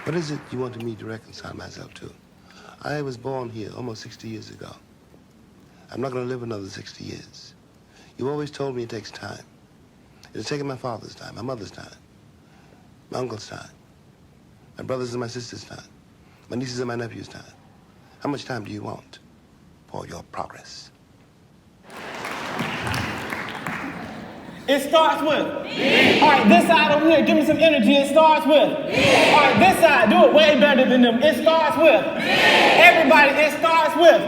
What is it you wanted me to reconcile myself to? I was born here almost 60 years ago. I'm not going to live another 60 years. You always told me it takes time. It has taken my father's time, my mother's time, my uncle's time, my brother's and my sister's time, my nieces and my nephews' time. How much time do you want for your progress? It starts with. All right, this side over here, give me some energy. It starts with. All right, this side, do it way better than them. It starts with. Everybody, it starts with.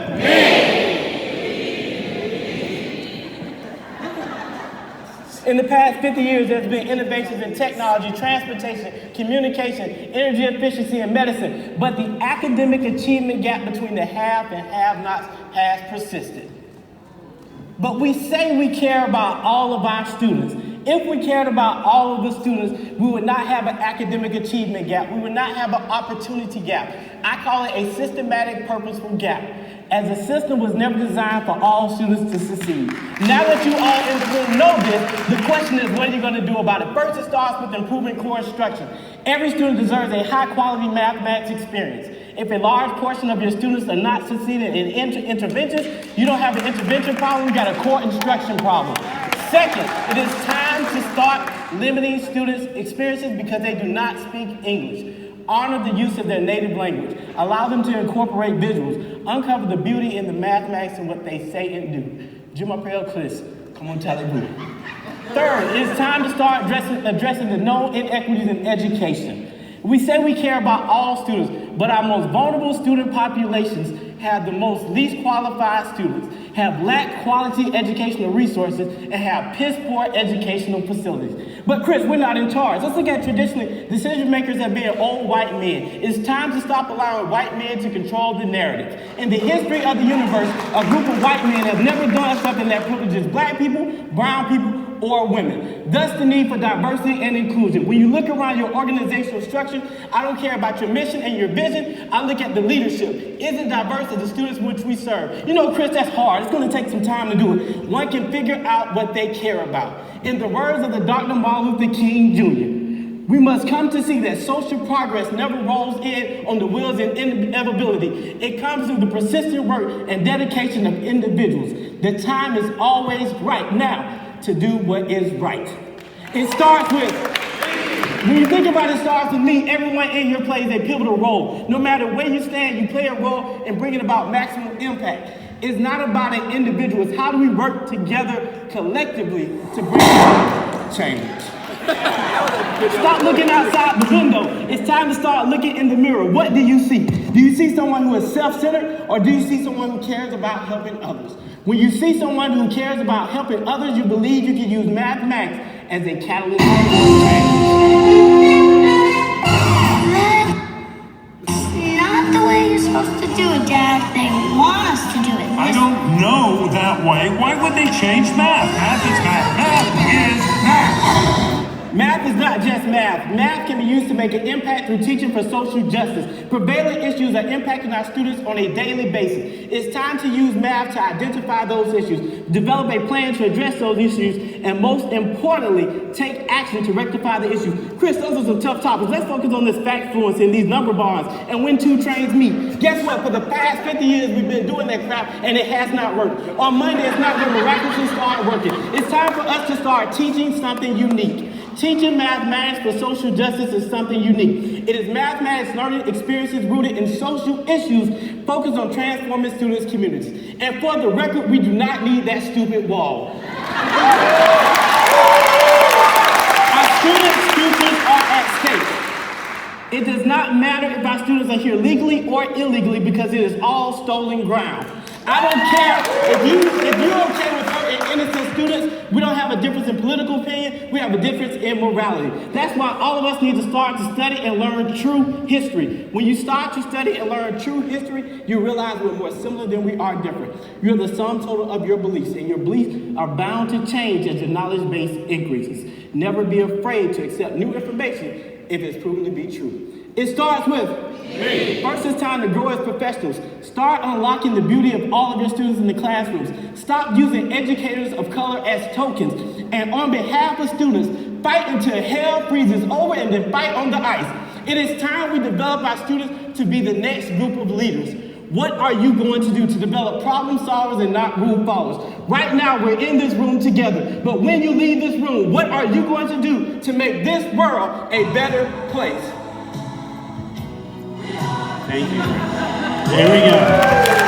In the past 50 years, there's been innovations in technology, transportation, communication, energy efficiency, and medicine. But the academic achievement gap between the have and have-nots has persisted. But we say we care about all of our students. If we cared about all of the students, we would not have an academic achievement gap. We would not have an opportunity gap. I call it a systematic purposeful gap, as the system was never designed for all students to succeed. Now that you all in the room know this, the question is, what are you going to do about it? First, it starts with improving core instruction. Every student deserves a high-quality mathematics experience. If a large portion of your students are not succeeding in interventions, you don't have an intervention problem, you got a core instruction problem. Second, it is time to start limiting students' experiences because they do not speak English. Honor the use of their native language. Allow them to incorporate visuals. Uncover the beauty in the mathematics and what they say and do. Je m'appelle Kris. Come on, tell it boo. Third, it is time to start addressing the known inequities in education. We say we care about all students, but our most vulnerable student populations have the most least qualified students, have lacked quality educational resources, and have piss-poor educational facilities. But Kris, we're not in charge. Let's look at traditionally decision makers as being old white men. It's time to stop allowing white men to control the narrative. In the history of the universe, a group of white men have never done something that privileges black people, brown people, or women. Thus the need for diversity and inclusion. When you look around your organizational structure, I don't care about your mission and your vision, I look at the leadership. Is it diverse as the students which we serve? You know, Kris, that's hard. It's going to take some time to do it. One can figure out what they care about. In the words of the Dr. Martin Luther King Jr., we must come to see that social progress never rolls in on the wheels of inevitability. It comes through the persistent work and dedication of individuals. The time is always right now to do what is right. It starts with, when you think about it, starts with me, everyone in here plays a pivotal role. No matter where you stand, you play a role in bringing about maximum impact. It's not about an individual, it's how do we work together collectively to bring about change. Stop looking outside the window. It's time to start looking in the mirror. What do you see? Do you see someone who is self-centered, or do you see someone who cares about helping others? When you see someone who cares about helping others, you believe you can use mathematics as a catalyst for change. That's not the way you're supposed to do it, Dad. They want us to do it. I don't know that way. Why would they change math? Math is math. Math is math. Math is not just math. Math can be used to make an impact through teaching for social justice. Prevailing issues are impacting our students on a daily basis. It's time to use math to identify those issues, develop a plan to address those issues, and most importantly, take action to rectify the issues. Kris, those are some tough topics. Let's focus on this fact fluency and these number bonds and when two trains meet. Guess what? For the past 50 years, we've been doing that crap, and it has not worked. On Monday, it's not going to miraculously start working. It's time for us to start teaching something unique. Teaching mathematics for social justice is something unique. It is mathematics learning experiences rooted in social issues focused on transforming students' communities. And for the record, we do not need that stupid wall. Our students' futures are at stake. It does not matter if our students are here legally or illegally because it is all stolen ground. I don't care if you're okay with hurting innocent students. We don't have a difference in political opinion. We have a difference in morality. That's why all of us need to start to study and learn true history. When you start to study and learn true history, you realize we're more similar than we are different. You're the sum total of your beliefs, and your beliefs are bound to change as your knowledge base increases. Never be afraid to accept new information if it's proven to be true. It starts with me. First, it's time to grow as professionals. Start unlocking the beauty of all of your students in the classrooms. Stop using educators of color as tokens. And on behalf of students, fight until hell freezes over and then fight on the ice. It is time we develop our students to be the next group of leaders. What are you going to do to develop problem solvers and not rule followers? Right now, we're in this room together, but when you leave this room, what are you going to do to make this world a better place? Thank you. There we go.